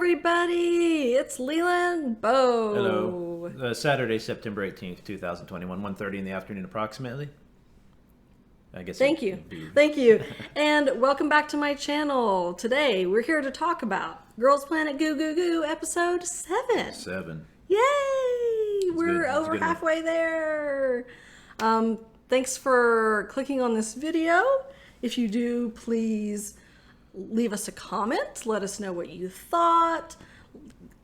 everybody! It's Leala Beau. Hello. Saturday, September 18th, 2021, 1:30 in the afternoon approximately. I guess. Thank you. Thank you. And welcome back to my channel. Today, we're here to talk about Girls Planet Goo Goo Goo episode 7. 7. Yay! We're over halfway there. Thanks for clicking on this video. If you do, please leave us a comment. Let us know what you thought.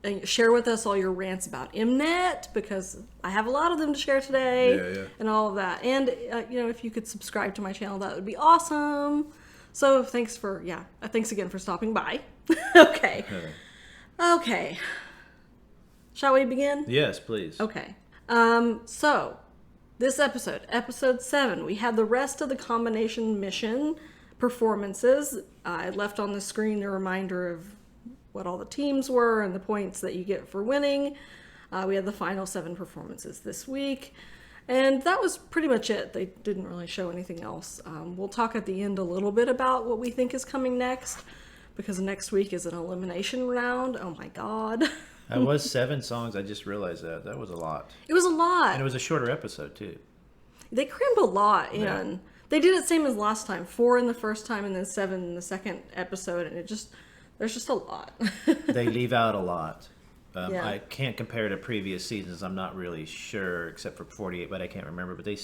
And share with us all your rants about mnet, because I have a lot of them to share today. And all of that. And, if you could subscribe to my channel, that would be awesome. So thanks again for stopping by. Okay. Okay. Shall we begin? Yes, please. Okay. So this episode 7, we had the rest of the combination mission performances. I left on the screen a reminder of what all the teams were and the points that you get for winning. We had the final 7 performances this week, and that was pretty much it. They didn't really show anything else. We'll talk at the end a little bit about what we think is coming next, because next week is an elimination round. Oh my god. That was 7 songs. I just realized that. That was a lot. It was a lot. And it was a shorter episode, too. They crammed a lot in. Yeah. They did it same as last time. 4 in the first time and then 7 in the second episode, and there's just a lot. They leave out a lot. I can't compare to previous seasons. I'm not really sure, except for 48, but I can't remember. But they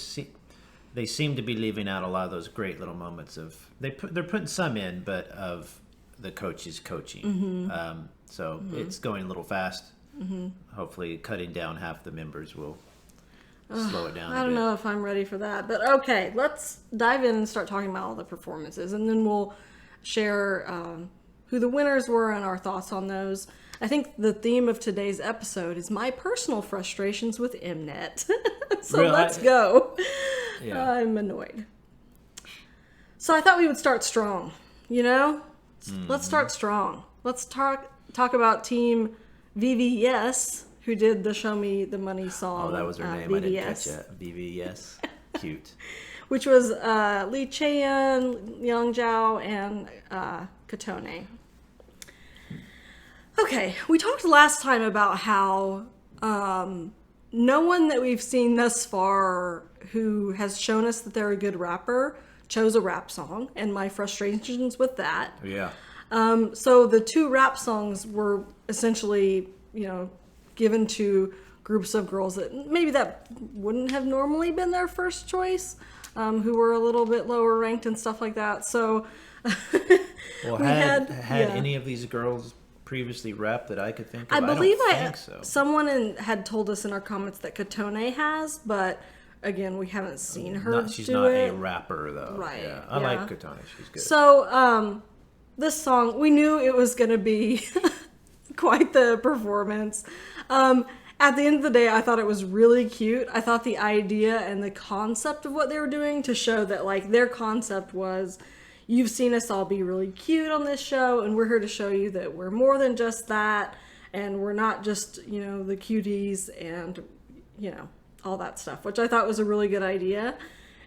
seem to be leaving out a lot of those great little moments of... They're putting some in, but of the coaches coaching. Mm-hmm. It's going a little fast. Mm-hmm. Hopefully cutting down half the members will slow it down a bit. I don't know if I'm ready for that. But okay, let's dive in and start talking about all the performances. And then we'll share who the winners were and our thoughts on those. I think the theme of today's episode is my personal frustrations with mnet. Let's go. Yeah. I'm annoyed. So I thought we would start strong, Mm-hmm. Let's start strong. Let's talk about Team VVS, who did the Show Me the Money song. Oh, that was her name. VVS. I didn't catch it. VVS. Cute. Which was Lee Chaeyeon, Young Zhao, and Katone. Okay, we talked last time about how no one that we've seen thus far who has shown us that they're a good rapper chose a rap song, and my frustrations with that. Yeah. So the 2 rap songs were essentially, given to groups of girls that maybe that wouldn't have normally been their first choice, who were a little bit lower ranked and stuff like that. So, well, had any of these girls previously rapped that I could think of? I believe don't think so. Someone had told us in our comments that Katone has, but again, we haven't seen her. She's not a rapper though. Right. Yeah. I like Katone. She's good. So, this song, we knew it was going to be quite the performance. At the end of the day, I thought it was really cute. I thought the idea and the concept of what they were doing to show that, their concept was, you've seen us all be really cute on this show, and we're here to show you that we're more than just that, and we're not just, the cuties and, all that stuff, which I thought was a really good idea.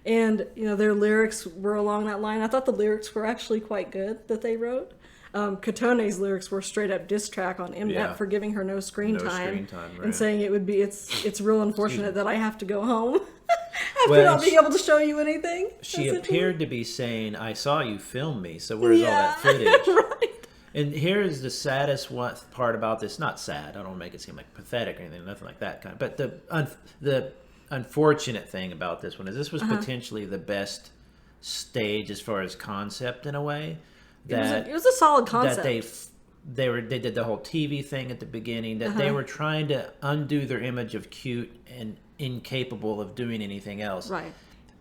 And, their lyrics were along that line. I thought the lyrics were actually quite good that they wrote. Katone's lyrics were straight up diss track on mnet for giving her no screen time, right. And saying it's real unfortunate that I have to go home after not being able to show you anything. She appeared to be saying, I saw you film me, so where's all that footage? Right. And here's the saddest part about this. Not sad. I don't want to make it seem like pathetic or anything, nothing like that. But the unfortunate thing about this one is this was potentially the best stage as far as concept in a way. It was a solid concept. That they did the whole TV thing at the beginning. That they were trying to undo their image of cute and incapable of doing anything else. Right.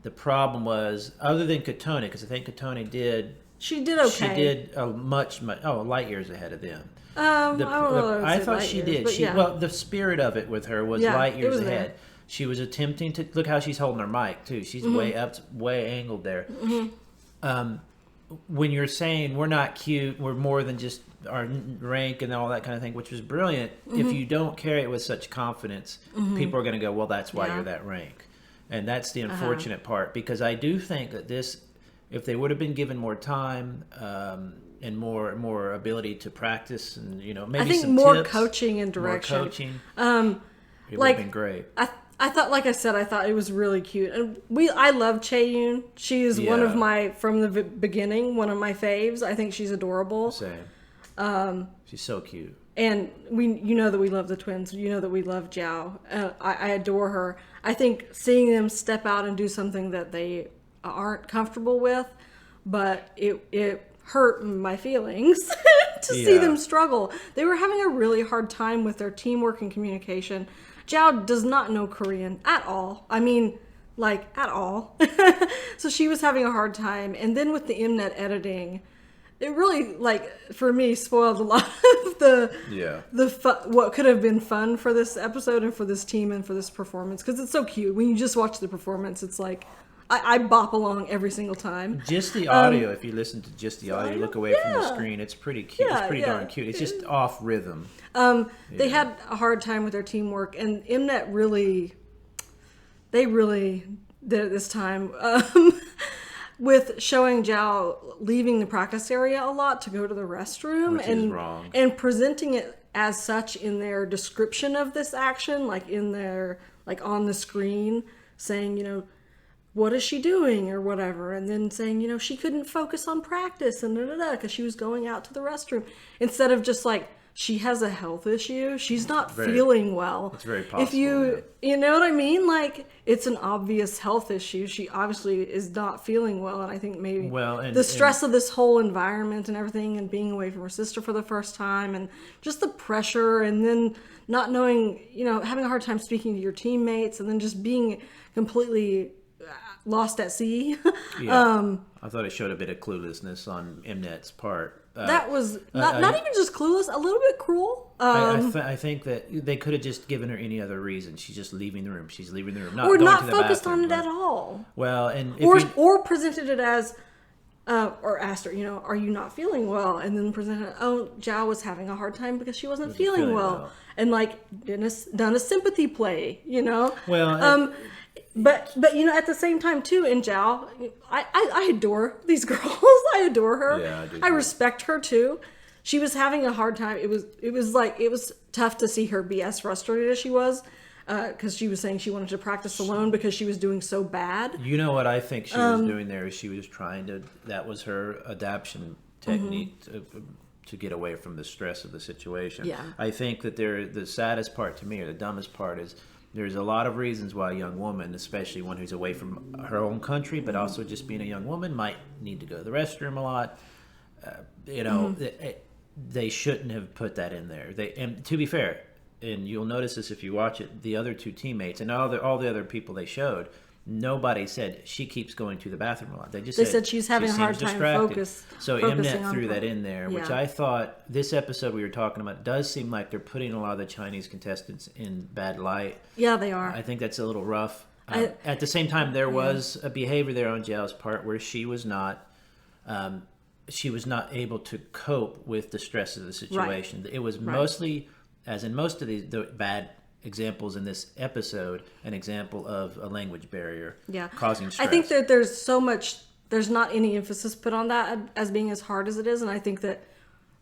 The problem was, other than Katone, because I think Katone did. She did okay. She did much light years ahead of them. I thought she did. Well, the spirit of it with her was light years ahead. There. She was attempting to look how she's holding her mic too. She's way up, way angled there. Mm-hmm. When you're saying we're not cute, we're more than just our rank and all that kind of thing, which was brilliant. If you don't carry it with such confidence, people are going to go, well, that's why you're that rank. And that's the unfortunate part, because I do think that this, if they would have been given more time, and more ability to practice, and maybe I think some more tips, coaching and direction. More coaching. It would have been great. I thought, like I said, I thought it was really cute, and I love Chaeyoon. She is one of my, from the beginning, one of my faves. I think she's adorable. Same. She's so cute. And you know that we love the twins. You know that we love Zhao. I adore her. I think seeing them step out and do something that they aren't comfortable with, but it hurt my feelings to see them struggle. They were having a really hard time with their teamwork and communication. Zhao does not know Korean at all. I mean, like, at all. So she was having a hard time. And then with the mnet editing, it really, like, for me, spoiled a lot of what could have been fun for this episode and for this team and for this performance. Because it's so cute. When you just watch the performance, it's like, I bop along every single time. Just the audio, if you listen to just the audio, look away from the screen, it's pretty cute. It's pretty darn cute. It's just off rhythm. They had a hard time with their teamwork, and mnet they really did it this time. With showing Zhao leaving the practice area a lot to go to the restroom. Which is wrong. And presenting it as such in their description of this action, like in their, like on the screen, saying, what is she doing or whatever, and then saying, she couldn't focus on practice and because she was going out to the restroom, instead of just like, she has a health issue, she's not feeling well. It's very possible. If you know what I mean, like, it's an obvious health issue. She obviously is not feeling well, and I think maybe the stress of this whole environment and everything, and being away from her sister for the first time, and just the pressure, and then not knowing, having a hard time speaking to your teammates, and then just being completely lost at sea. I thought it showed a bit of cluelessness on mnet's part. That was not even just clueless, a little bit cruel. I think that they could have just given her any other reason. She's just leaving the room. She's leaving the room. Or not focused on it at all. Well, and or presented it as, or asked her, are you not feeling well? And then presented, Zhao was having a hard time because she wasn't feeling well. And like done a sympathy play, Well, But at the same time too, in Zhao, I adore these girls. I adore her. Yeah, I do. I respect her too. She was having a hard time. It was tough to see her be as frustrated as she was, because she was saying she wanted to practice alone because she was doing so bad. You know what I think she was doing there is she was trying to. That was her adaptation technique to get away from the stress of the situation. Yeah. I think that the saddest part to me, or the dumbest part, is there's a lot of reasons why a young woman, especially one who's away from her own country, but also just being a young woman, might need to go to the restroom a lot. They shouldn't have put that in there. And to be fair, and you'll notice this if you watch it, the other two teammates and all the other people they showed, nobody said she keeps going to the bathroom a lot. They said she's having a hard time focusing. So mnet threw that in there, which I thought this episode we were talking about does seem like they're putting a lot of the Chinese contestants in bad light. Yeah, they are. I think that's a little rough. At the same time, there was a behavior there on Zhao's part where she was not able to cope with the stress of the situation. Right. It was mostly, as in most of the bad examples in this episode, an example of a language barrier causing stress. I think that there's not any emphasis put on that as being as hard as it is, and I think that,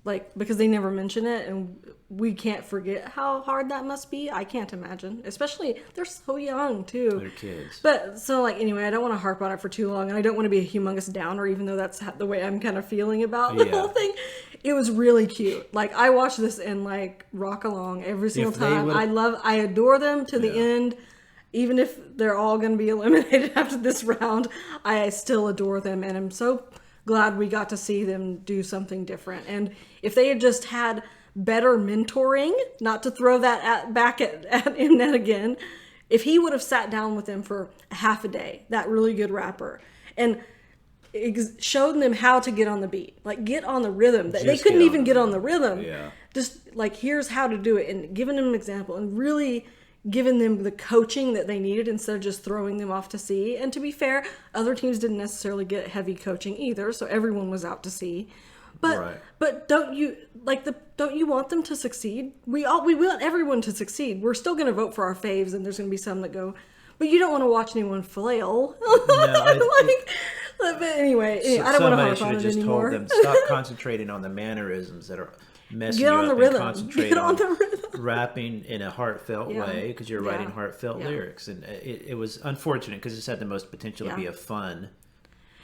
like, because they never mention it, and we can't forget how hard that must be. I can't imagine, especially they're so young too. They're kids. But so, like, anyway, I don't want to harp on it for too long, and I don't want to be a humongous downer, even though that's the way I'm kind of feeling about the whole thing. It was really cute. Like, I watch this and like rock along every single time. I adore them to the end. Even if they're all going to be eliminated after this round, I still adore them, and I'm so glad we got to see them do something different. And if they had just had better mentoring, not to throw that back at mnet again, if he would have sat down with them for half a day, that really good rapper, and showed them how to get on the beat, like get on the rhythm. They couldn't even get on the rhythm. Just like, here's how to do it, and giving them an example, and really giving them the coaching that they needed instead of just throwing them off to sea. And to be fair, other teams didn't necessarily get heavy coaching either, so everyone was out to sea. But don't you want them to succeed? We want everyone to succeed. We're still going to vote for our faves, and there's going to be some that go, but you don't want to watch anyone flail. No, But anyway, I don't want to harp on it anymore. Told them, stop concentrating on the mannerisms that are messing you up and concentrate on rapping in a heartfelt way, because you're writing heartfelt lyrics. And it was unfortunate because this had the most potential to be a fun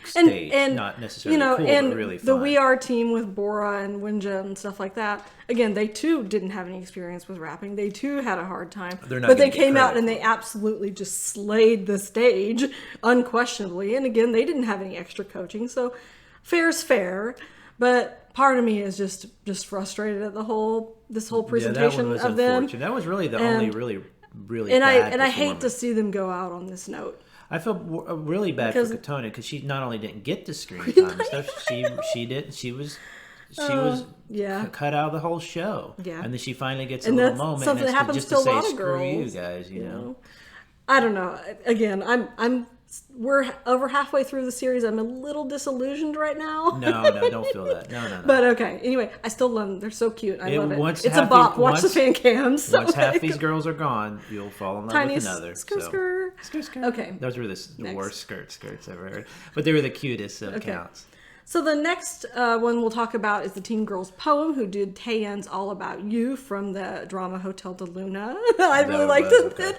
stage, and not necessarily cool, and but really fun. The We Are team with Bora and Winja and stuff like that, again, they too didn't have any experience with rapping. They too had a hard time. But they came out and they absolutely just slayed the stage, unquestionably. And again, they didn't have any extra coaching, so fair's fair. But part of me is just frustrated at this whole presentation of them. That was really the only really and bad I hate to see them go out on this note. I feel really bad for Katona because she not only didn't get the screen time and stuff, she didn't. She was cut out of the whole show. Yeah, and then she finally gets a little moment. Something that happens just to a say, lot of "Screw girls." You guys, you know. I don't know. Again, we're over halfway through the series. I'm a little disillusioned right now. No, don't feel that. No. But okay. Anyway, I still love them. They're so cute. I love it. It's a bop. Watch the fan cams. Once half these girls are gone, you'll fall in love with another. Skirt. Okay. Those were the worst skirts I've ever heard. But they were the cutest, so it counts. So the next one we'll talk about is the teen girls poem, who did Taeyeon's All About You from the drama Hotel de Luna. I really liked it. Okay.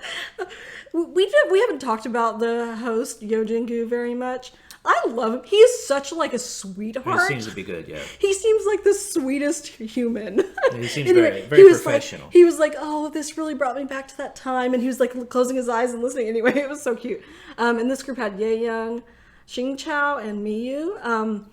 We haven't talked about the host, Yo Jin-gu, very much. I love him. He is such like a sweetheart. He seems to be good, yeah. He seems like the sweetest human. He seems very professional. He was like, oh, this really brought me back to that time. And he was like closing his eyes and listening. Anyway, it was so cute. And this group had Ye Young, Xing Chao, and Miyu.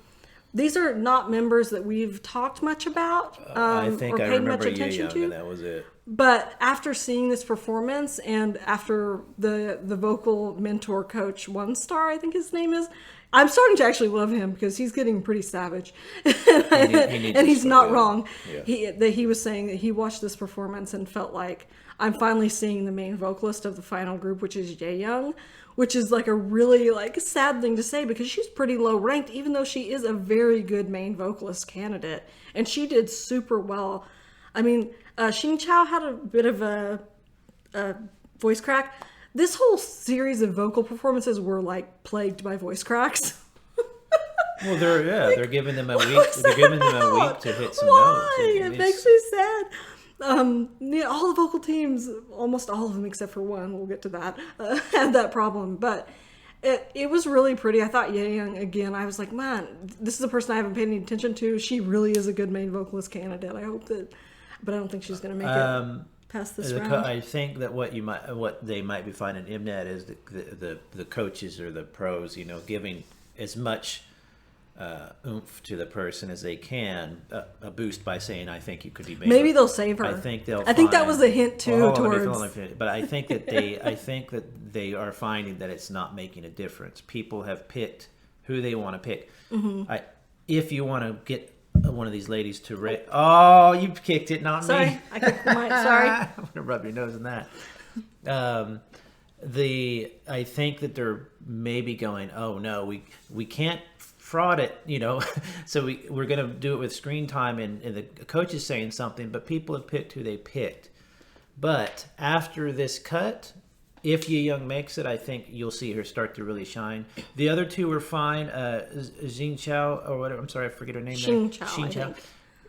These are not members that we've talked much about I think I remember Ye Young, and that was it. But after seeing this performance and after the vocal mentor coach, One Star, I think his name is, I'm starting to actually love him because he's getting pretty savage. And he's not wrong. Yeah. He was saying that he watched this performance and felt like, I'm finally seeing the main vocalist of the final group, which is Ye Young, which is like a really like sad thing to say because she's pretty low ranked, even though she is a very good main vocalist candidate. And she did super well. I mean, Xing Chao had a bit of a voice crack. This whole series of vocal performances were like plagued by voice cracks. Well, they're giving them a week. They're giving them a week to hit some notes. Why? It makes me sad. All the vocal teams, almost all of them except for one, we'll get to that, had that problem. But it was really pretty. I thought Ye Young, again, I was like, man, this is a person I haven't paid any attention to. She really is a good main vocalist candidate. I hope that, but I don't think she's going to make it past this round. I think that what they might be finding mnet is the coaches or the pros, giving as much oomph to the person as they can, a boost by saying, I think you could be made. Maybe they'll save her. I think that was a hint too but I think that they are finding that it's not making a difference. People have picked who they want to pick. Mm-hmm. If you want to get one of these ladies to rate, you kicked it, not me. I kicked my sorry. I'm gonna rub your nose in that. I think that they're maybe going, oh no, we can't fraud it, so we're going to do it with screen time and the coach is saying something, but people have picked who they picked. But after this cut, if Ye Young makes it, I think you'll see her start to really shine. The other two were fine. Xing Chao, or whatever, I'm sorry, I forget her name. Xing Chao.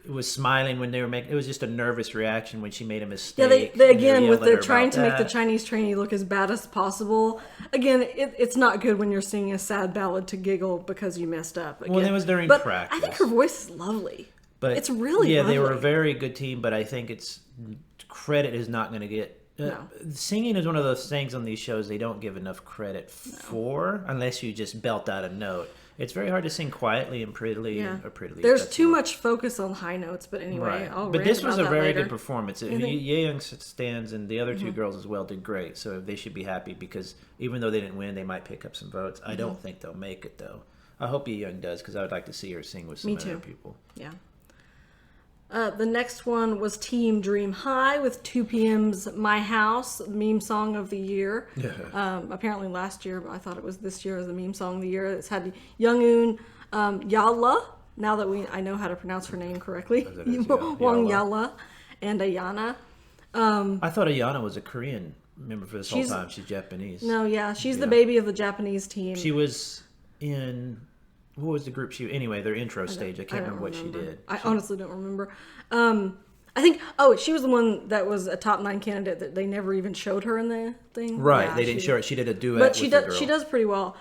Was smiling when they were making. It was just a nervous reaction when she made a mistake. Yeah, they again with the trying to make the Chinese trainee look as bad as possible. Again, it's not good when you're singing a sad ballad to giggle because you messed up. Again. Well, it was during practice. I think her voice is lovely. But it's really lovely. They were a very good team. But I think credit is not going to get. No. Singing is one of those things on these shows they don't give enough credit for unless you just belt out a note. It's very hard to sing quietly and prettily. Yeah. Or prettily. There's too much focus on high notes, but anyway, right. But this was a very good performance. Ye Young stands and the other two girls as well did great, so they should be happy because even though they didn't win, they might pick up some votes. I don't think they'll make it though. I hope Ye Young does because I would like to see her sing with some other people. Yeah. The next one was Team Dream High with 2PM's My House, meme song of the year. Apparently last year, but I thought it was this year as the meme song of the year. It's had Young-eun, Yala, now that I know how to pronounce her name correctly, Wang Yala, and Ayana. I thought Ayana was a Korean member for this whole time. She's Japanese. No, she's the baby of the Japanese team. She was in what was the group she? Anyway, their intro stage. I can't remember what she did. I honestly don't remember. I think she was the one that was a top 9 candidate that they never even showed her in the thing. Right, they didn't show her. She did a duet, but with the girl. She does pretty well.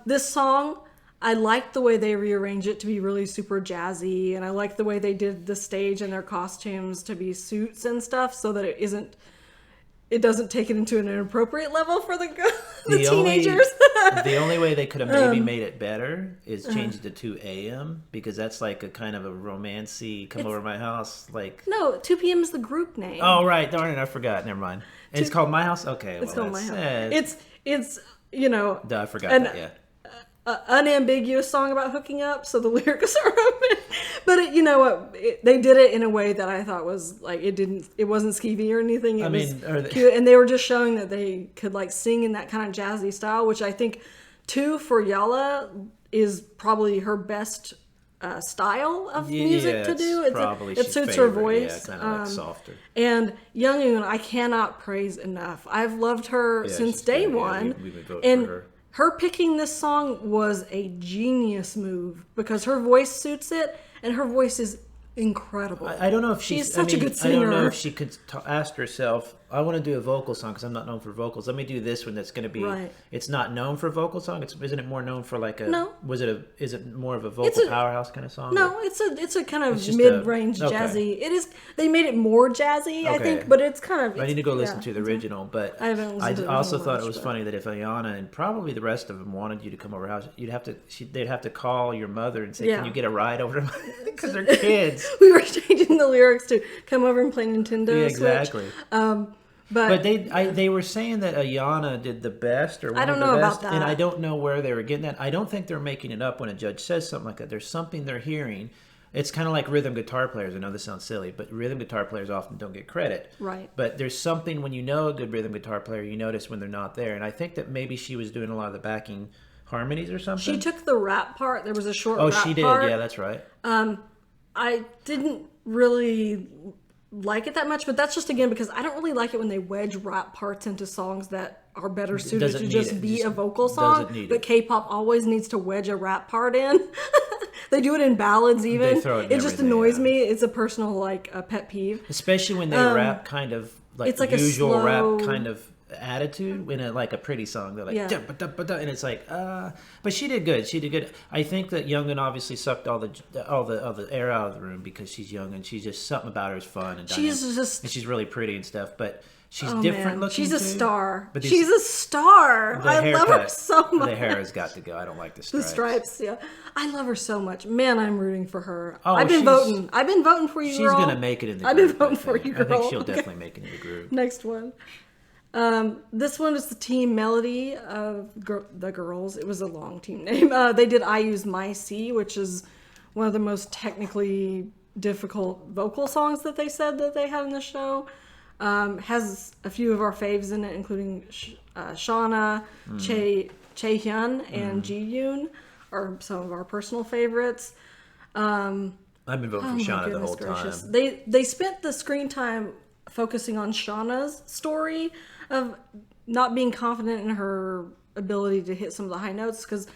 This song, I liked the way they rearranged it to be really super jazzy, and I liked the way they did the stage and their costumes to be suits and stuff, so that it doesn't take it into an inappropriate level for the teenagers. The only way they could have maybe made it better is change it to 2 a.m. because that's like a kind of a romancy come over my house. Like no, 2 p.m. is the group name. Oh right, darn it, I forgot. Never mind. It's called My House. Okay, it's called My House. It's Duh, I forgot that. Yeah. Unambiguous song about hooking up, so the lyrics are open. But you know what? They did it in a way that I thought was like it wasn't skeevy or anything. It was cute, and they were just showing that they could like sing in that kind of jazzy style, which I think too for Leala is probably her best style of music to do. It suits her voice. Yeah, kind of like softer. And Young-eun, I cannot praise enough. I've loved her since day one. We've been voting for her. Her picking this song was a genius move because her voice suits it, and her voice is incredible. I don't know if she's such a good singer. I don't know if she could ask herself, I want to do a vocal song because I'm not known for vocals. Let me do this one that's going to be. Right. It's not known for a vocal song. Isn't it more known for like a? No. Is it more of a vocal powerhouse kind of song? No, it's a kind of mid-range jazzy. It is. They made it more jazzy, I think, but it's kind of. I need to go listen to the original, but I haven't listened to the also thought it was funny that if Ayana and probably the rest of them wanted you to come over house, they'd have to call your mother and say, "Can you get a ride over to?" Because they're kids. We were changing the lyrics to "Come over and play Nintendo." Yeah, exactly. Switch. But they were saying that Ayana did the best, or one I don't of the know best, about that. and I don't know where they were getting that. I don't think they're making it up when a judge says something like that. There's something they're hearing. It's kind of like rhythm guitar players. I know this sounds silly, but rhythm guitar players often don't get credit. Right. But there's something when you know a good rhythm guitar player, you notice when they're not there. And I think that maybe she was doing a lot of the backing harmonies or something. She took the rap part. There was a short rap part. Oh, she did. Yeah, that's right. I didn't really like it that much, but that's just again because I don't really like it when they wedge rap parts into songs that are better suited to just be a vocal song. But K-pop always needs to wedge a rap part in. They do it in ballads even. It just annoys me. It's a personal a pet peeve. Especially when they rap kind of like it's like usual rap kind of attitude in a pretty song. They're like and it's like but she did good. I think that Young-eun obviously sucked all the air out of the room because she's young and she's just something about her is fun and dynamic. And she's really pretty and stuff, but she's different looking. She's a star. But she's a star. I love her so much. The hair has got to go. I don't like the stripes. The stripes, yeah. I love her so much. Man, I'm rooting for her. I've been voting for you, girl. She's gonna make it in the group. I've been voting for you, girl. I think she'll definitely make it in the group. Next one. This one is the team Melody of the girls. It was a long team name. They did I Use My C, which is one of the most technically difficult vocal songs that they said that they had in the show. Has a few of our faves in it, including Shauna, Chaehyun, and Ji-yoon are some of our personal favorites. I've been voting for Shauna the whole time. They spent the screen time focusing on Shauna's story of not being confident in her ability to hit some of the high notes, because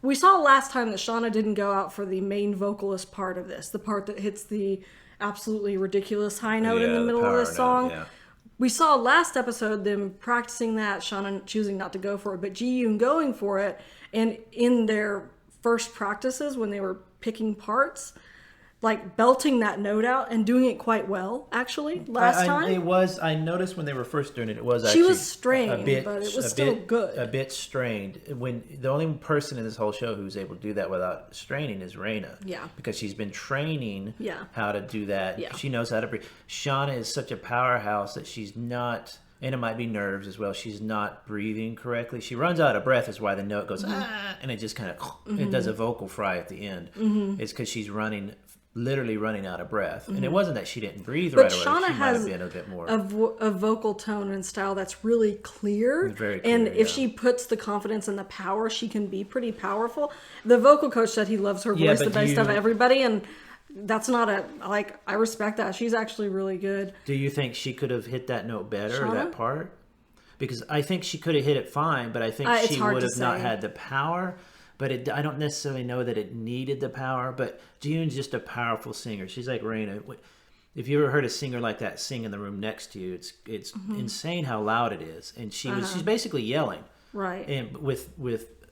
we saw last time that Shauna didn't go out for the main vocalist part of this, the part that hits the absolutely ridiculous high note in the middle of this song. Yeah. We saw last episode them practicing that, Shauna choosing not to go for it, but Ji-yoon going for it, and in their first practices when they were picking parts, like belting that note out and doing it quite well, actually, last time. I noticed when they were first doing it, it was actually... She was strained, but it was still good. A bit strained. When the only person in this whole show who's able to do that without straining is Reina. Yeah. Because she's been training how to do that. Yeah. She knows how to breathe. Shauna is such a powerhouse that she's not... And it might be nerves as well. She's not breathing correctly. She runs out of breath is why the note goes, and it just kind of... It does a vocal fry at the end. It's because she's literally running out of breath. And it wasn't that she didn't breathe right away. But Shauna has been a bit more a vocal tone and style that's really clear. Very clear, and if she puts the confidence and the power, she can be pretty powerful. The vocal coach said he loves her voice the best of everybody, and that's not I respect that. She's actually really good. Do you think she could have hit that note better, or that part? Because I think she could have hit it fine, but I think she would have not had the power. but I don't necessarily know that it needed the power. But Jiyoon's just a powerful singer. She's like Raina. If you ever heard a singer like that sing in the room next to you, it's insane how loud it is. And she's basically yelling, right, and with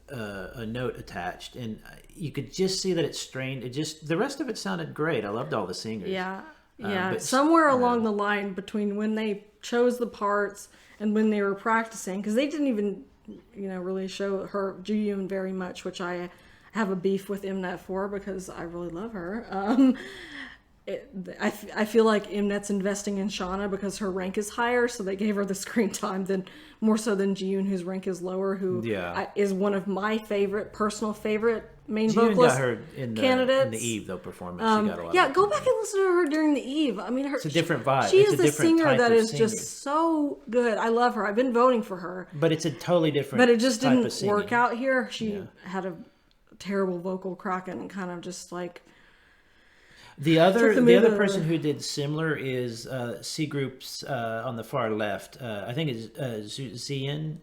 a note attached, and you could just see that it's strained. The rest of it sounded great. I loved all the singers. Yeah. But somewhere along the line between when they chose the parts and when they were practicing, because they didn't even, really show her Jiyoon very much, which I have a beef with mnet for because I really love her. I feel like mnet's investing in Shauna because her rank is higher, so they gave her the screen time more so than Jiyoon, whose rank is lower, who is one of my personal favorite main vocalist got her in the Eve though performance. She got a lot. Go back and listen to her during the Eve. I mean, it's a different vibe. She is a singer that is just so good. I love her. I've been voting for her. But it's a totally different. But it just didn't work out here. She had a terrible vocal crack and kind of just like. The other person who did similar is C Group's on the far left. I think it's Zian.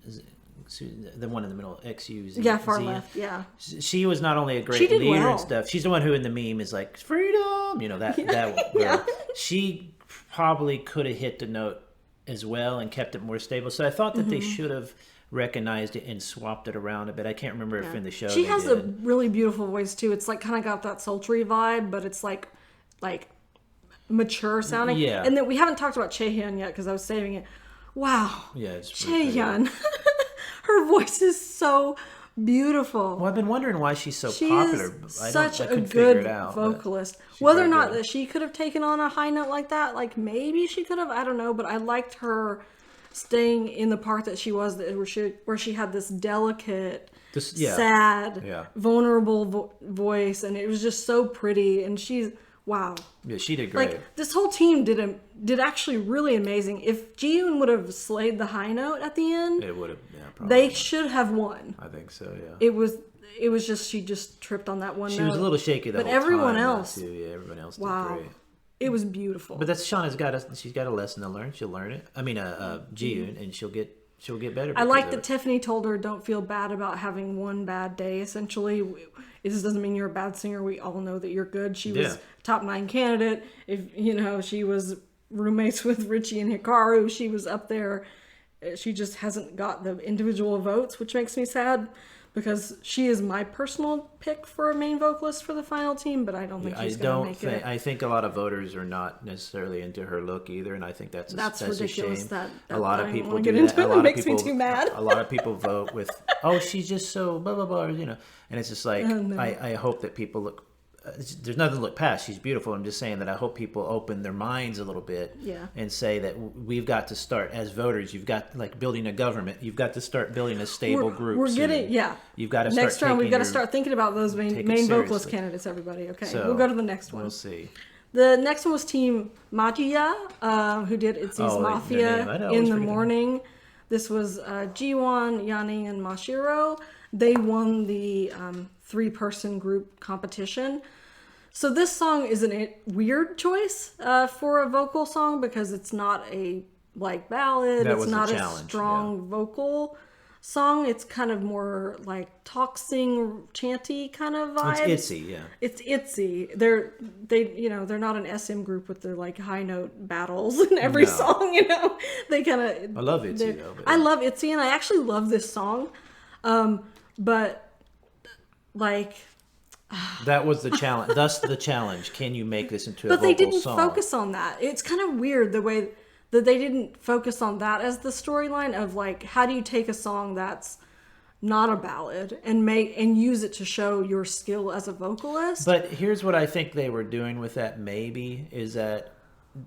The one in the middle, XU. Yeah, far left, yeah. She was not only a great leader and stuff, she's the one who in the meme is like, freedom, that girl. Yeah. She probably could have hit the note as well and kept it more stable. So I thought that they should have recognized it and swapped it around a bit. I can't remember if in the show she has a really beautiful voice too. It's like kind of got that sultry vibe, but it's like mature sounding. Yeah. And then we haven't talked about Chaehyun yet because I was saving it. Wow. Yeah, it's Chaehyun. Her voice is so beautiful. Well, I've been wondering why she's so popular. Such a good vocalist. Whether or not that she could have taken on a high note like that, like maybe she could have, I don't know, but I liked her staying in the part that she was, where she had this delicate, sad, vulnerable voice, and it was just so pretty, and she's, wow. Yeah, she did great. Like, this whole team did actually really amazing. If Jiyoon would have slayed the high note at the end, it would have. Yeah, probably. They should have won. I think so. Yeah. It was just she just tripped on that one note. She was a little shaky the whole time. But everyone else, everyone else did great. It was beautiful. But she's got a lesson to learn. She'll learn it. I mean, Jiyoon, and she'll get better. I like that Tiffany told her, "Don't feel bad about having one bad day." Essentially, this doesn't mean you're a bad singer. We all know that you're good. She was top 9 candidate. If she was roommates with Richie and Hikaru, she was up there. She just hasn't got the individual votes, which makes me sad because she is my personal pick for a main vocalist for the final team, but I don't think she's going to make it. I think a lot of voters are not necessarily into her look either, and I think that's ridiculous. A shame. That a lot of people get into it. It makes me too mad. A lot of people vote with, she's just so blah blah blah, and it's just like I hope that people look. There's nothing to look past. She's beautiful. I'm just saying that I hope people open their minds a little bit and say that we've got to start as voters. You've got like building a government. You've got to start building a stable group. We're getting You've got to next round. We've got to start thinking about those main vocalist candidates. Everybody, okay? So, we'll go to the next one. We'll see. The next one was Team Matia, who did Itzy's Mafia in the morning. This was Jiwon, Yanni, and Mashiro. They won the 3-person group competition. So this song is a weird choice for a vocal song because it's not a ballad. It's not a strong vocal song. It's kind of more like talk, sing, chanty kind of vibe. It's Itzy, yeah. It's Itzy. They're not an SM group with their high note battles in every song. They kind of. I love Itzy though. I love Itzy, and I actually love this song, but that was the challenge. Thus the challenge. Can you make this into a vocal song? But they didn't focus on that. It's kind of weird the way that they didn't focus on that as the storyline of how do you take a song that's not a ballad and use it to show your skill as a vocalist? But here's what I think they were doing with that maybe is that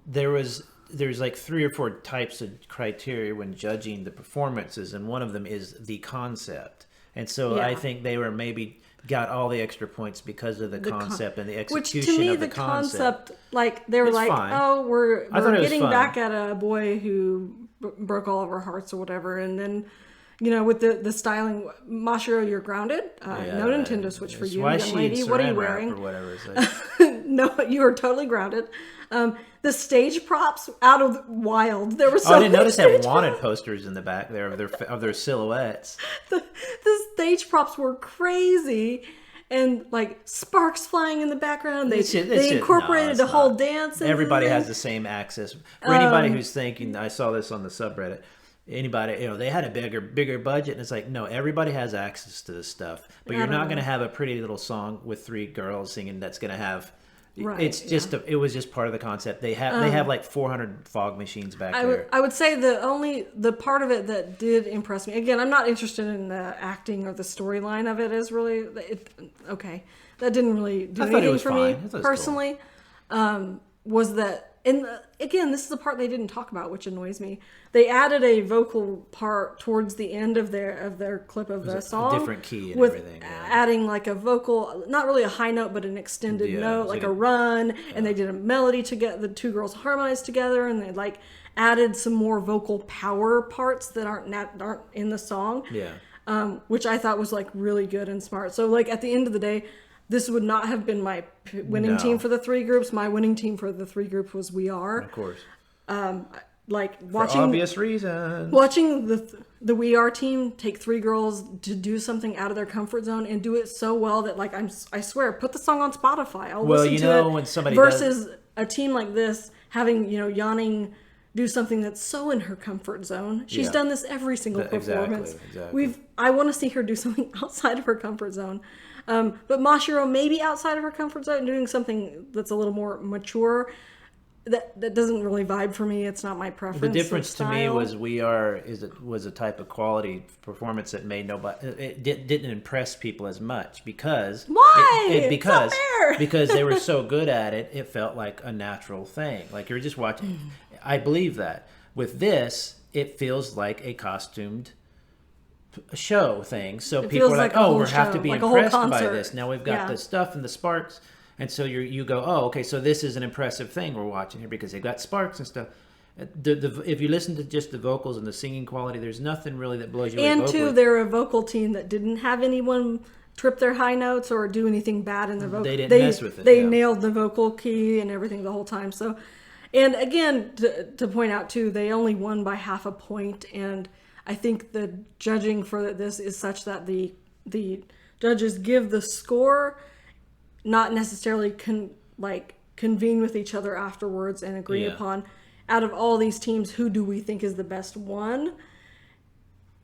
there's 3 or 4 types of criteria when judging the performances, and one of them is the concept. And so I think they were maybe got all the extra points because of the concept and the execution which to me, of the concept. They were fine. We're getting back at a boy who broke all of our hearts or whatever, and then with the styling, Mashiro, you're grounded. No Nintendo Switch for you, young lady. What are you wearing? Or whatever it's No, you are totally grounded. The stage props out of wild. There were so I didn't many notice they stage wanted posters in the back there of their silhouettes. the stage props were crazy, and like sparks flying in the background. They incorporated a whole dance. Everybody has the same access. For anybody who's thinking, I saw this on the subreddit. Anybody, they had a bigger budget, and it's like, no, everybody has access to this stuff, but you're not going to have a pretty little song with 3 girls singing that's going to have. Right, it's just it was just part of the concept. They have like 400 fog machines back there. I would say the part of it that did impress me. Again, I'm not interested in the acting or the storyline of it. Is really okay. That didn't really do anything for me personally. Cool. Was that. And again, this is the part they didn't talk about, which annoys me. They added a vocal part towards the end of their clip of the song, a different key and everything. Yeah. Adding like a vocal, not really a high note, but an extended note, like a run. And they did a melody together. The 2 girls harmonized together, and they like added some more vocal power parts that aren't in the song. Yeah, which I thought was like really good and smart. So like at the end of the day, this would not have been my winning team for the 3 groups. My winning team for the 3 groups was We Are. Of course. Like watching, for obvious reasons. Watching the We Are team take 3 girls to do something out of their comfort zone and do it so well that like I swear, put the song on Spotify. I'll listen to it. When somebody versus a team like this having Yanning do something that's so in her comfort zone. She's done this every single performance. Exactly. I want to see her do something outside of her comfort zone. But Mashiro maybe outside of her comfort zone, doing something that's a little more mature. That doesn't really vibe for me. It's not my preference. The difference to me was We Are was a type of quality performance that made didn't impress people as much because why? Because they were so good at it. It felt like a natural thing. Like you're just watching. I believe that. With this, it feels like a costumed show thing. So people are like, we have to be impressed by this. Now we've got the stuff and the sparks. And so you go, oh, okay, so this is an impressive thing we're watching here because they've got sparks and stuff. If you listen to just the vocals and the singing quality, there's nothing really that blows you away. And two, they're a vocal team that didn't have anyone trip their high notes or do anything bad in their vocal. They didn't mess with it. They nailed the vocal key and everything the whole time. So, and again, to point out too, they only won by half a point, and I think the judging for this is such that the judges give the score, not necessarily convene with each other afterwards and agree upon, out of all these teams, who do we think is the best one?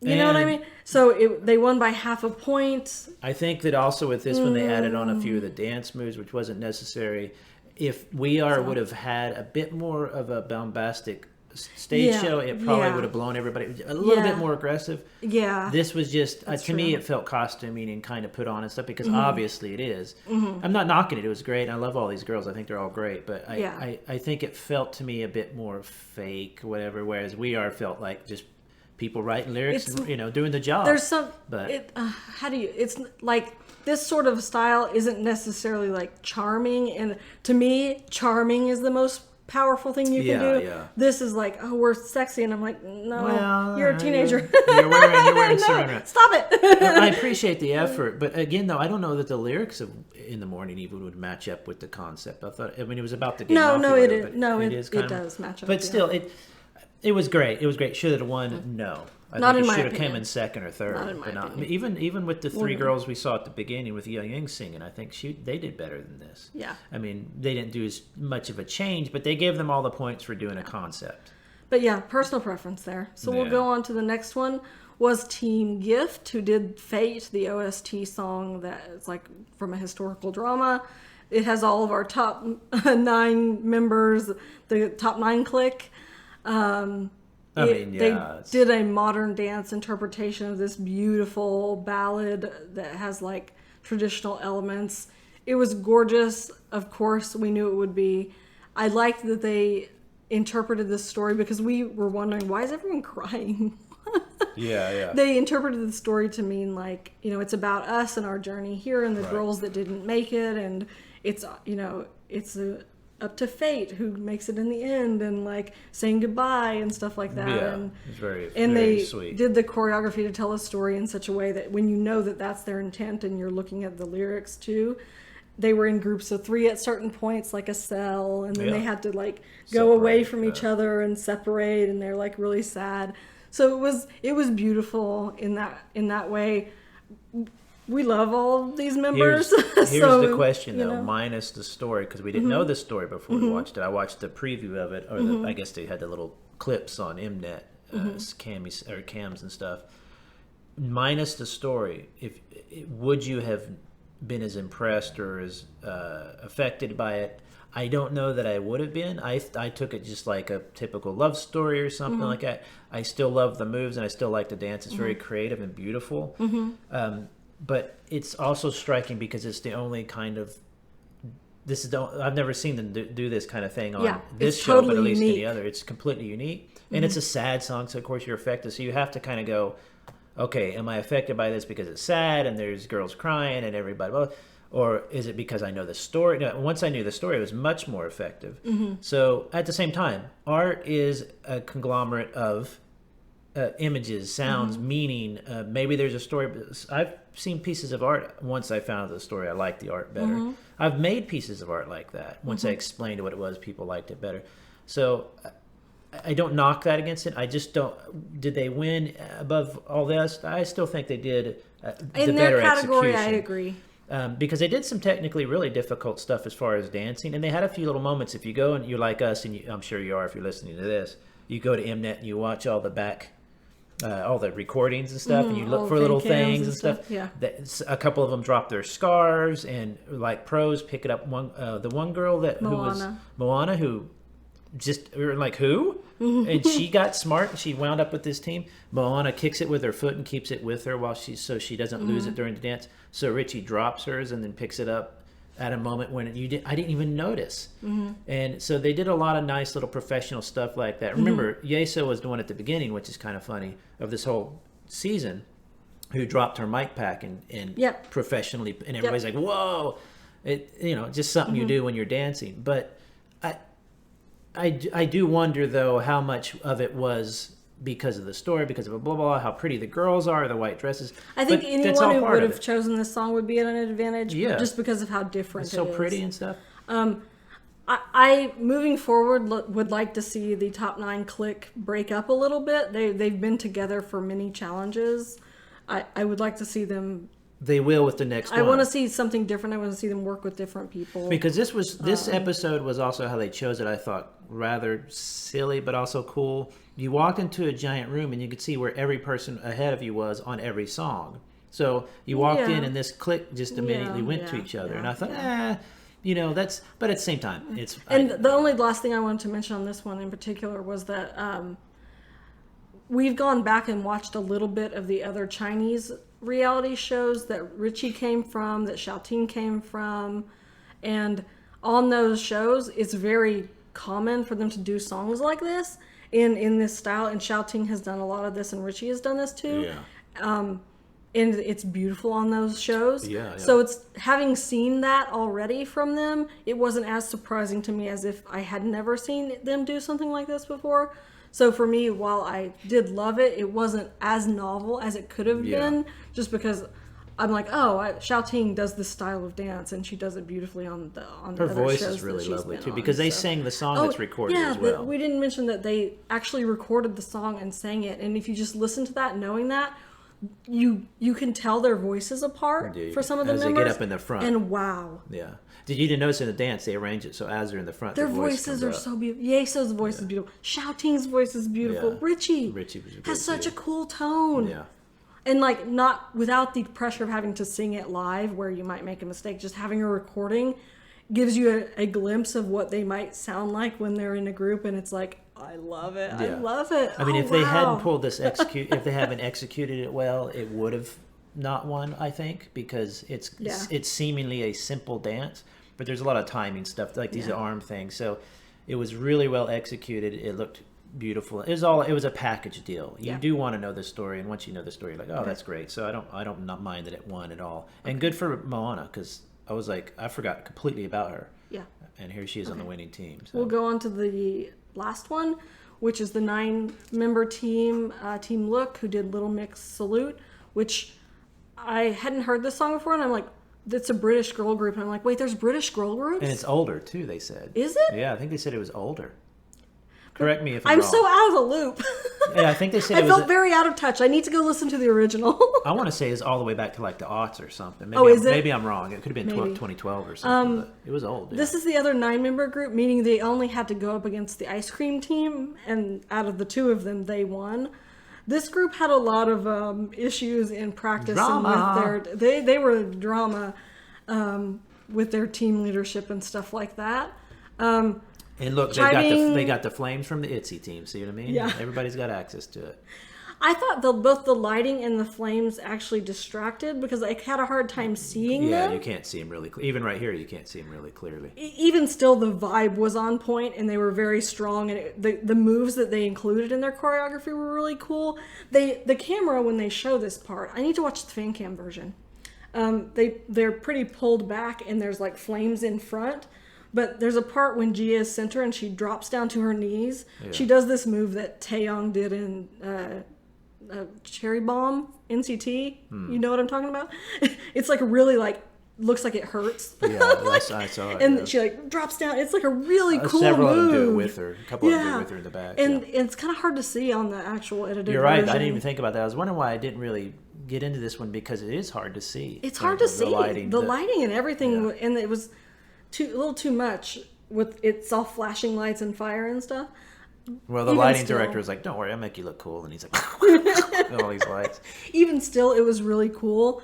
You know what I mean? So they won by half a point. I think that also with this one, they added on a few of the dance moves, which wasn't necessary. If We Are would have had a bit more of a bombastic stage show, it probably would have blown everybody a little bit more aggressive. Yeah. This was just, to me, it felt costuming and kind of put on and stuff because obviously it is. I'm not knocking it. It was great. I love all these girls. I think they're all great. But I think it felt to me a bit more fake, whatever, whereas We Are felt like just people writing lyrics and, doing the job. There's some, it's like this sort of style isn't necessarily like charming. And to me, charming is the most powerful thing you can do. Yeah. This is like, oh, we're sexy, and I'm like, no, you're a teenager. You're wearing no, stop it. I appreciate the effort, but again, though, I don't know that the lyrics of In the Morning even would match up with the concept. I mean, it was about the game. It does match up. But still, it was great. It was great. Should it have won? No. I think it should have come in second or third. Not in my opinion. Even with the 3 girls we saw at the beginning with Yang singing, I think they did better than this. Yeah. I mean, they didn't do as much of a change, but they gave them all the points for doing a concept. But yeah, personal preference there. So we'll go on to the next one. Was Team Gift, who did Fate, the OST song that is like from a historical drama. It has all of our top 9 members, the top 9 clique. They did a modern dance interpretation of this beautiful ballad that has like traditional elements. It was gorgeous. Of course, we knew it would be. I liked that they interpreted this story because we were wondering, why is everyone crying? Yeah. They interpreted the story to mean like, it's about us and our journey here and the girls that didn't make it. And it's, it's up to fate who makes it in the end and like saying goodbye and stuff like that. Yeah, it's very sweet. Did the choreography to tell a story in such a way that when you know that that's their intent and you're looking at the lyrics too, they were in groups of 3 at certain points, like a cell, and then they had to like go Separate, away from each other and separate, and they're like really sad. So it was beautiful in that way. We love all these members. Here's so, the question, though, you know. minus the story, because we didn't know the story before we watched it. I watched the preview of it, or I guess they had the little clips on mnet, cams and stuff. Minus the story, would you have been as impressed or as affected by it? I don't know that I would have been. I took it just like a typical love story or something like that. I still love the moves and I still like the dance. It's very creative and beautiful. But it's also striking because it's the only kind of I've never seen them do this kind of thing on this show, totally but at least unique. any other. It's completely unique, and it's a sad song, so of course you're affected. So you have to kind of go, okay, am I affected by this because it's sad and there's girls crying and everybody, or is it because I know the story? No, once I knew the story, it was much more effective. So at the same time, art is a conglomerate of images, sounds, meaning. Maybe there's a story. I've seen pieces of art once I found the story. I liked the art better. I've made pieces of art like that. Once I explained what it was, people liked it better. So I don't knock that against it. I just don't. Did they win above all this? I still think they did the In better their category, execution. I agree. Because they did some technically really difficult stuff as far as dancing, and they had a few little moments. If you go and you're like us, and I'm sure you are if you're listening to this, you go to mnet and you watch all the back, all the recordings and stuff, and you look for little things and stuff. Yeah, A couple of them drop their scarves, and like pros pick it up. The one girl who was Moana, who just we were like, who? And she got smart. She wound up with this team. Moana kicks it with her foot and keeps it with her so she doesn't lose it during the dance. So Richie drops hers and then picks it up at a moment when I didn't even notice. And so they did a lot of nice little professional stuff like that. Remember, Yeso was the one at the beginning, which is kind of funny, of this whole season, who dropped her mic pack and professionally, and everybody's like, whoa, just something you do when you're dancing. But I do wonder, though, how much of it was because of the story, because of blah, blah, blah, how pretty the girls are, the white dresses. I think anyone who would have chosen this song would be at an advantage just because of how different it's so pretty and stuff. I moving forward, would like to see the top 9 clique break up a little bit. They've been together for many challenges. I would like to see them. They will with the next one. I want to see something different. I want to see them work with different people. Because this episode was also how they chose it, I thought, rather silly, but also cool. You walked into a giant room and you could see where every person ahead of you was on every song. So you walked in and this clique just immediately went to each other. And I thought, that's, but at the same time, it's... The only last thing I wanted to mention on this one in particular was that we've gone back and watched a little bit of the other Chinese reality shows that Richie came from, that Xiaoting came from, and on those shows, it's very common for them to do songs like this in this style, and Xiaoting has done a lot of this, and Richie has done this too. And it's beautiful on those shows. So it's having seen that already from them, it wasn't as surprising to me as if I had never seen them do something like this before. So for me, while I did love it, it wasn't as novel as it could have been, just because I'm like, Xiaoting does this style of dance, and she does it beautifully on the Her other voice shows is really lovely too, on, because they sang the song that's recorded as well. But we didn't mention that they actually recorded the song and sang it, and if you just listen to that, knowing that, you can tell their voices apart for some of the members. As they get up in the front. And wow. Yeah. Did you notice in the dance they arrange it so as they're in the front, their voices are so beautiful. Yeso's voice is beautiful. Xiaoting's voice is beautiful. Yeah. Richie has such a cool tone. Yeah. And like not without the pressure of having to sing it live where you might make a mistake, just having a recording gives you a glimpse of what they might sound like when they're in a group, and it's like, I love it. I love it. I mean, if they hadn't pulled this if they haven't executed it well, it would have not won, I think, because it's seemingly a simple dance, but there's a lot of timing stuff, like these arm things. So it was really well executed. It looked beautiful. It was a package deal. You do want to know the story, and once you know the story, you're like, oh, that's great. So I don't not mind that it won at all. And good for Moana, because I was like, I forgot completely about her. Yeah. And here she is on the winning team. So. We'll go on to the last one, which is the 9-member team, Team Look, who did Little Mix Salute, which I hadn't heard this song before, and I'm like, it's a British girl group. And I'm like, wait, there's British girl groups? And it's older, too, they said. Is it? Yeah, I think they said it was older. Correct me if I'm wrong. so out of the loop. Yeah, I think they said I felt very out of touch. I need to go listen to the original. I want to say it's all the way back to like the aughts or something. Maybe is it? Maybe I'm wrong. It could have been 2012 or something, but it was old. Yeah. This is the other 9-member group, meaning they only had to go up against the ice cream team, and out of the 2 of them, they won. This group had a lot of issues in practice Drama. and with they were drama with their team leadership and stuff like that. And look, they got the flames from the ITZY team. See what I mean? Yeah. Everybody's got access to it. I thought both the lighting and the flames actually distracted because I had a hard time seeing them. Yeah, you can't see them really even right here, you can't see them really clearly. Even still, the vibe was on point and they were very strong. And the moves that they included in their choreography were really cool. The camera, when they show this part, I need to watch the fan cam version. They're pretty pulled back and there's like flames in front. But there's a part when Gia is center and she drops down to her knees. Yeah. She does this move that Taeyong did in Cherry Bomb, NCT. You know what I'm talking about? It's like really looks like it hurts. Yeah, I saw it. And she like drops down. It's like a really cool several move. Several of them do it with her. A couple of them do it with her in the back. And it's kind of hard to see on the actual edited You're right. version. I didn't even think about that. I was wondering why I didn't really get into this one because it is hard to see. It's hard to see. The lighting and everything. Yeah. And it was a little too much. With it's all flashing lights and fire and stuff. Well, the lighting director was like, "Don't worry, I'll make you look cool," and he's like, all these lights. Even still, it was really cool.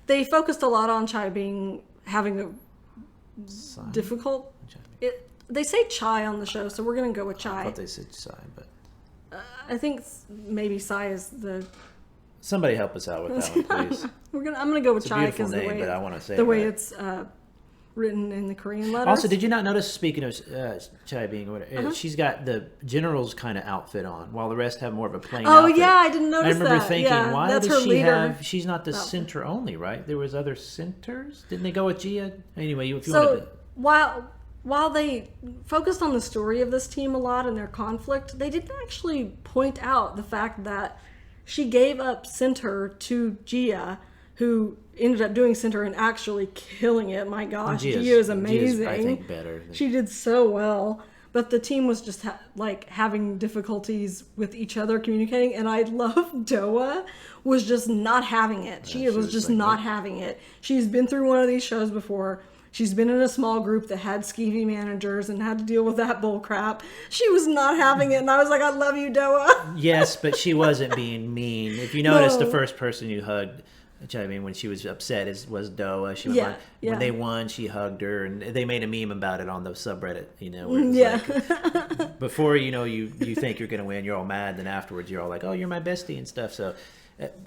They focused a lot on Chai having a difficult. They say Chai on the show, so we're gonna go with Chai. I thought they said Psy, but I think maybe Psy is the. Somebody help us out with that one, please. I'm gonna go with Chai because the way, but I want to say the way it's. Written in the Korean letters. Also, did you not notice, speaking of Chai being, she's got the general's kind of outfit on, while the rest have more of a plain outfit. Yeah, I didn't notice that. I remember thinking, why does she have... She's not the outfit. center only, right? There was other centers? Didn't they go with Gia? Anyway, if you wanted to... While they focused on the story of this team a lot and their conflict, they didn't actually point out the fact that she gave up center to Gia, who ended up doing center and actually killing it. My gosh, Gia is amazing. I think better. She did so well. But the team was just having difficulties with each other communicating. And I love Doa was just not having it. She was just not having it. She's been through one of these shows before. She's been in a small group that had skeevy managers and had to deal with that bull crap. She was not having it. And I was like, I love you, Doa. Yes, but she wasn't being mean. If you notice, the first person you hugged... I mean, when she was upset, was Doa. When they won, she hugged her, and they made a meme about it on the subreddit. Where it's like, before you think you're going to win, you're all mad. Then afterwards, you're all like, "Oh, you're my bestie" and stuff. So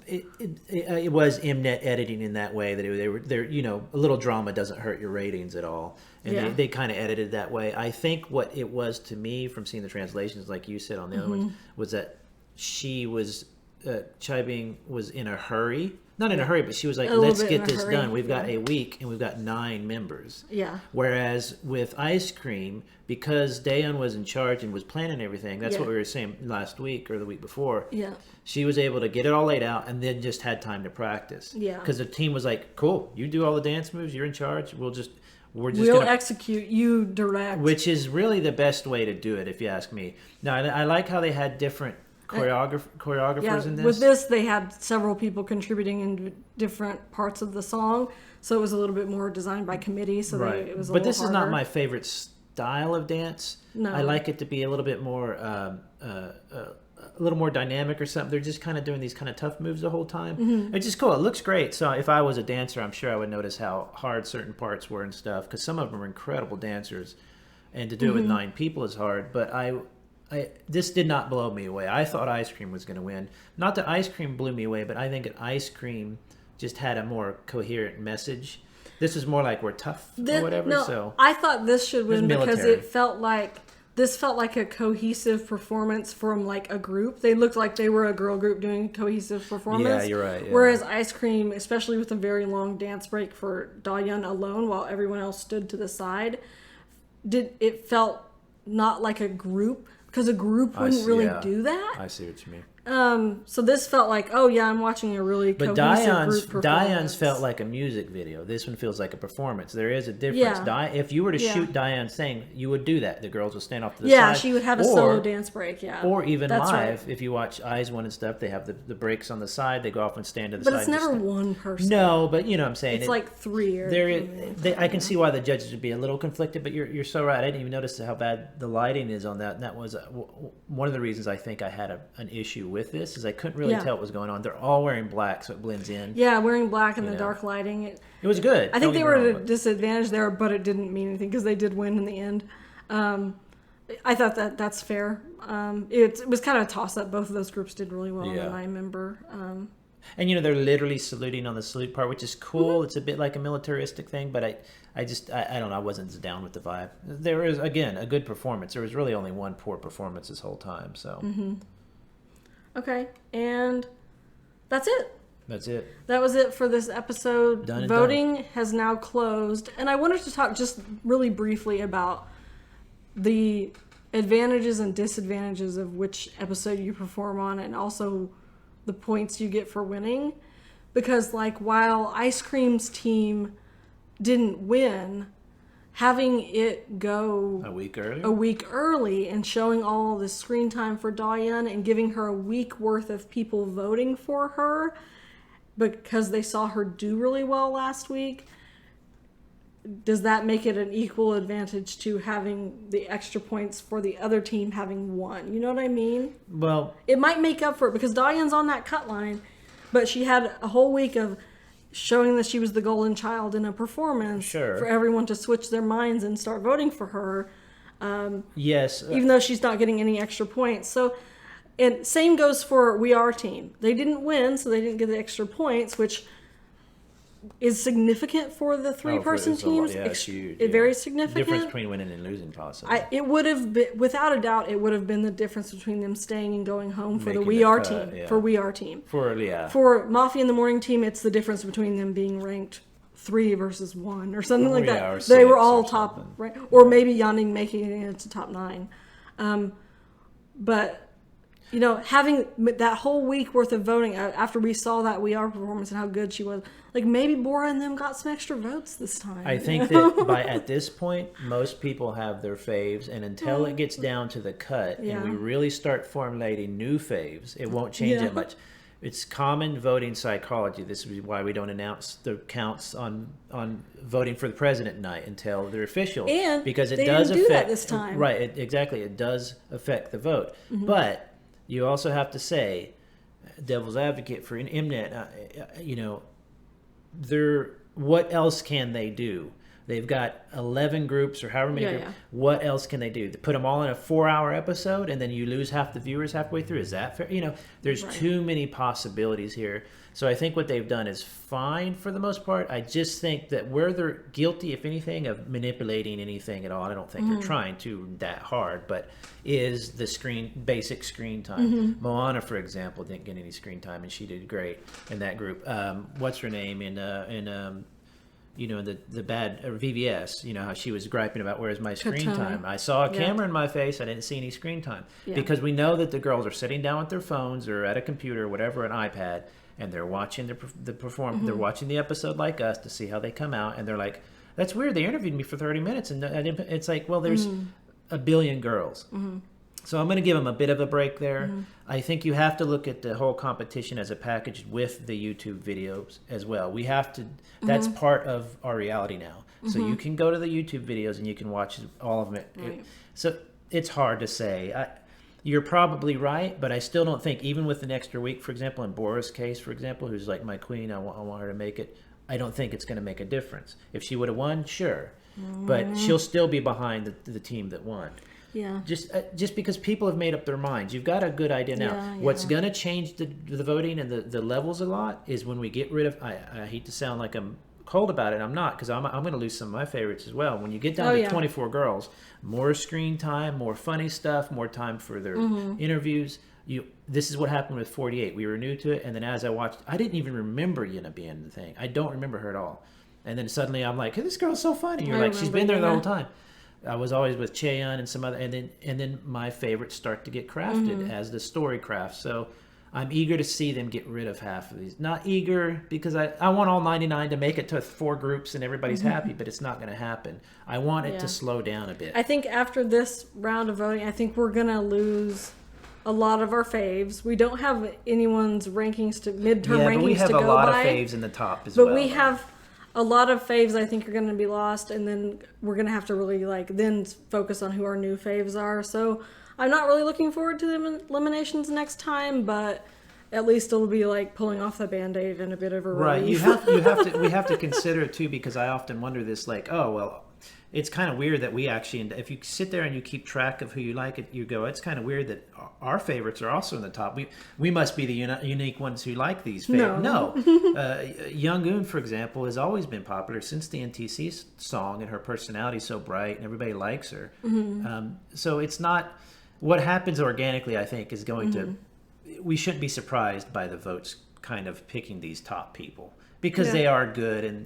it was mnet editing in that way that they're a little drama doesn't hurt your ratings at all, and they kind of edited that way. I think what it was to me from seeing the translations, like you said on the other ones, was that she was Chai Bing was in a hurry. Not in a hurry, but she was like, let's get this done. We've got a week, and we've got 9 members. Yeah. Whereas with Ice Cream, because Daeun was in charge and was planning everything, that's what we were saying last week or the week before. Yeah. She was able to get it all laid out and then just had time to practice. Yeah. Because the team was like, cool, you do all the dance moves, you're in charge, we'll gonna execute, you direct. Which is really the best way to do it, if you ask me. Now, I like how they had different... choreographers in this. With this, they had several people contributing in different parts of the song, so it was a little bit more designed by committee. So it was. But this harder. Is not my favorite style of dance. No, I like it to be a little bit more, a little more dynamic or something. They're just kind of doing these kind of tough moves the whole time. Mm-hmm. It's just cool. It looks great. So if I was a dancer, I'm sure I would notice how hard certain parts were and stuff. Because some of them are incredible dancers, and to do it with 9 people is hard. But this did not blow me away. I thought Ice Cream was going to win. Not that Ice Cream blew me away, but I think Ice Cream just had a more coherent message. This is more like we're tough or whatever. No, so I thought this should win because it felt like a cohesive performance from like a group. They looked like they were a girl group doing a cohesive performance. Yeah, you're right. Yeah. Whereas Ice Cream, especially with a very long dance break for Daeun alone while everyone else stood to the side, it felt not like a group. Because a group wouldn't really do that. I see what you mean. So this felt like, oh yeah, I'm watching a really cohesive group performance. Diane's felt like a music video. This one feels like a performance. There is a difference. Yeah. If you were to shoot Diane sing, you would do that. The girls would stand off to the side. Yeah, she would have a solo dance break, Or even live, right. If you watch Eyes One and stuff, they have the breaks on the side. They go off and stand to the side. But it's never one person. No, but you know what I'm saying. It's like three. I can see why the judges would be a little conflicted, but you're so right. I didn't even notice how bad the lighting is on that. And that was one of the reasons I think I had an issue with this, is I couldn't really tell what was going on. They're all wearing black, so it blends in. Yeah, wearing black and the dark lighting. It was good. I think they were at a disadvantage there, but it didn't mean anything because they did win in the end. I thought that's fair. It was kind of a toss-up. Both of those groups did really well, and I remember. And they're literally saluting on the salute part, which is cool. It's a bit like a militaristic thing, but I don't know. I wasn't as down with the vibe. There was, again, a good performance. There was really only one poor performance this whole time. So. Mm-hmm. Okay, and that's it. That's it. That was it for this episode. Voting has now closed, and I wanted to talk just really briefly about the advantages and disadvantages of which episode you perform on, and also the points you get for winning. Because while Ice Cream's team didn't win, having it go a week early and showing all this screen time for Diane and giving her a week worth of people voting for her because they saw her do really well last week, does that make it an equal advantage to having the extra points for the other team having won? You know what I mean? Well, it might make up for it because Diane's on that cut line, but she had a whole week of showing that she was the golden child in a performance for everyone to switch their minds and start voting for her. Yes. Even though she's not getting any extra points. So, and same goes for We Are Team. They didn't win, so they didn't get the extra points, which is significant for the three-person teams. It's huge. Very significant. Difference between winning and losing, possibly. It would have been, without a doubt, it would have been the difference between them staying and going home for the We Are Team. Yeah. For We Are Team. For Mafia in the Morning Team, it's the difference between them being ranked 3 versus 1 or something like that. They were all top, right? Or maybe Yanning making it into top 9. But having that whole week worth of voting after we saw that We Are performance and how good she was, maybe Bora and them got some extra votes this time. I think that at this point, most people have their faves, and until it gets down to the cut and we really start formulating new faves, it won't change that much. It's common voting psychology. This is why we don't announce the counts on voting for the president night until they're official, and because it they does didn't affect do that this time. Right, exactly. It does affect the vote, but you also have to say, devil's advocate for an mnet, what else can they do? They've got 11 groups or however many groups. What else can they do? Put them all in a 4-hour episode and then you lose half the viewers halfway through? Is that fair? There's too many possibilities here. So I think what they've done is fine for the most part. I just think that where they're guilty, if anything, of manipulating anything at all, I don't think they're trying to that hard, but is the basic screen time. Moana, for example, didn't get any screen time, and she did great in that group. What's her name in the bad VVS, how she was griping about where's my screen time. I saw a camera in my face. I didn't see any screen time because we know that the girls are sitting down with their phones or at a computer, whatever, an iPad, and they're watching They're watching the episode like us to see how they come out, and they're like, "That's weird. They interviewed me for 30 minutes, and it's like, well, there's a billion girls." So I'm going to give them a bit of a break there. I think you have to look at the whole competition as a package with the YouTube videos as well. We have to, that's part of our reality now. So you can go to the YouTube videos and you can watch all of them. So it's hard to say. You're probably right, but I still don't think, even with an extra week, for example, in Bora's case, for example, who's like my queen, I want her to make it. I don't think it's going to make a difference. If she would have won, sure. But she'll still be behind the team that won. Yeah. Just because people have made up their minds. You've got a good idea now. Yeah. What's going to change the voting and the levels a lot is when we get rid of, I hate to sound like I'm cold about it, I'm not, because I'm going to lose some of my favorites as well. When you get down to 24 girls, more screen time, more funny stuff, more time for their interviews. This is what happened with 48. We were new to it, and then as I watched, I didn't even remember Yenna being the thing. I don't remember her at all. And then suddenly I'm like, hey, this girl's so funny. You're like, she's been there the whole time. I was always with Cheon and some other, and then my favorites start to get crafted as the story crafts. So I'm eager to see them get rid of half of these. Not eager because I want all 99 to make it to 4 groups and everybody's happy, but it's not going to happen. I want it to slow down a bit. I think after this round of voting, I think we're going to lose a lot of our faves. We don't have anyone's rankings to midterm rankings to go by. But we have a lot of faves in the top as well. But we have a lot of faves I think are going to be lost, and then we're going to have to really then focus on who our new faves are. So I'm not really looking forward to the eliminations next time, but at least it'll be pulling off the Band-Aid and a bit of a relief. Right. We have to consider it too, because I often wonder this, it's kind of weird that we actually, if you sit there and you keep track of who you like, you go, it's kind of weird that our favorites are also in the top. We must be the unique ones who like these favorites. No. Young-un, for example, has always been popular since the NTC song, and her personality is so bright and everybody likes her. So it's not, what happens organically, I think, is going to, we shouldn't be surprised by the votes kind of picking these top people, because they are good. And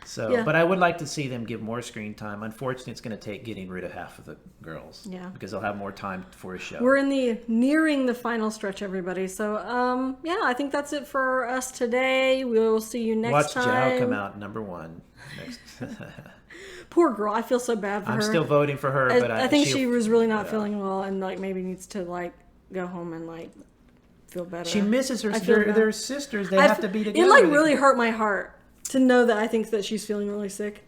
so, but I would like to see them give more screen time. Unfortunately, it's going to take getting rid of half of the girls. Yeah. Because they'll have more time for a show. We're nearing the final stretch, everybody. So, I think that's it for us today. We will see you next time. Watch Zhao come out #1 next. Poor girl. I feel so bad for her. I'm still voting for her, but I think she was really not feeling well, and maybe needs to go home and feel better. She misses her. They're sisters. They have to be together. It really hurt my heart to know that I think that she's feeling really sick.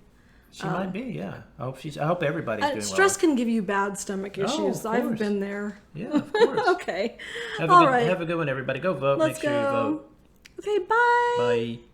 She might be, yeah. I hope everybody's doing well. Stress can give you bad stomach issues. I've been there. Yeah, of course. Okay. Have a good one, everybody. Go vote. Let's Make sure you vote. Okay, bye. Bye.